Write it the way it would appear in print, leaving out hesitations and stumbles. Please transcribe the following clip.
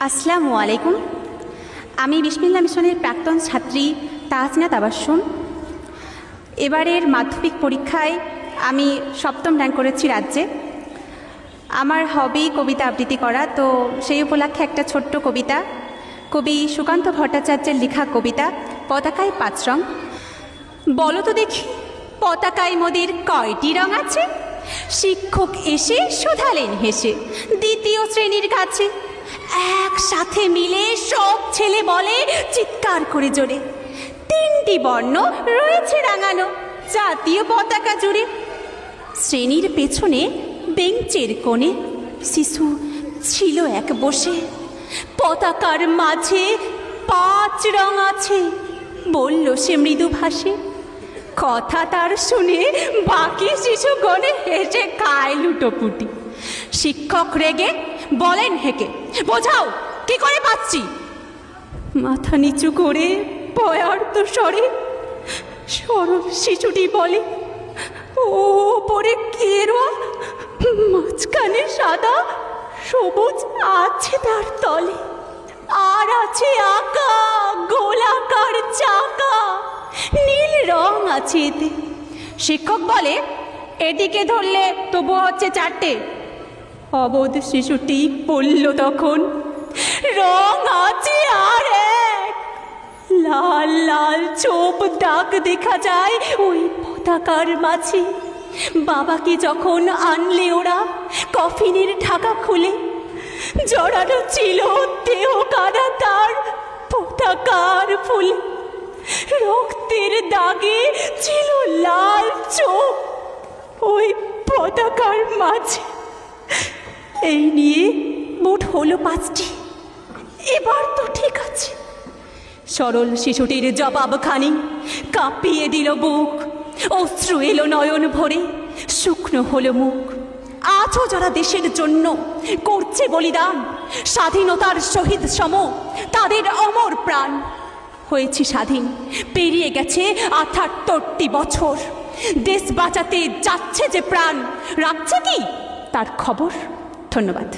আসসালামু আলাইকুম। আমি বিসমিল্লাহ মিশনের প্রাক্তন ছাত্রী তাহসিনা তাবাসসুম। এবারের মাধ্যমিক পরীক্ষায় আমি 7ম র্যাঙ্ক করেছি রাজ্যে। আমার হবি কবিতা আবৃত্তি করা, তো সেই উপলক্ষে একটা ছোট্ট কবিতা, কবি সুকান্ত ভট্টাচার্যের লেখা কবিতা পতাকায় 5 রং। বলো তো দেখি, পতাকায় মোদের কয়টি রং আছে? শিক্ষক এসে শোধালেন হেসে দ্বিতীয় শ্রেণীর কাছে। একসাথে মিলে সব ছেলে বলে চিৎকার করে জোরে, 3টি বর্ণ রয়েছে রাঙানো জাতীয় পতাকা জুড়ে। শ্রেণীর পেছনে বেঞ্চের কোণে শিশু ছিল এক বসে। পতাকার মাঝে 5 রং আছে, বলল সে মৃদু ভাষে। কথা তার শুনে বাকি শিশুগণে হেসে খায় লুটোপুটি। শিক্ষক রেগে বলেন হেকে, বোঝাও কি করে পাচ্ছি। মাথা নিচু করে ভয়ার্ত স্বরে সরল শিশুটি বলে, ওপরে কেরোয়া, মাঝখানে সাদা, সবুজ আছে তার তলে, আর আছে আঁকা গোলাকার চাকা, নীল রং আছে এতে। শিক্ষক বলে, এদিকে ধরলে তবু হচ্ছে 4টে। অবোধ শিশুটি বলল তখন, রং আছে আর এক। লাল লাল ছোপ দাগ দেখা যায় ওই পতাকার মাঝে। বাবাকে যখন আনলে ওরা কফিনের ঢাকা খুলে, জড়ানো ছিল দেহ কাদা তার পতাকার ফুলে। রক্তের দাগে ছিল লাল চোখ ওই পতাকার মাঝে। এই নিয়ে মোট হলো 5টি, এবার তো ঠিক আছে। সরল শিশুটির জবাবখানি কাঁপিয়ে দিল বুক, অশ্রু এলো নয়ন ভরে, শুকনো হলো মুখ। আজও যারা দেশের জন্য করছে বলিদান, স্বাধীনতার শহীদ সম তাদের অমর প্রাণ। হয়েছি স্বাধীন, পেরিয়ে গেছে 78টি বছর। দেশ বাঁচাতে যাচ্ছে যে প্রাণ, রাখছে কি তার খবর? ধন্যবাদ।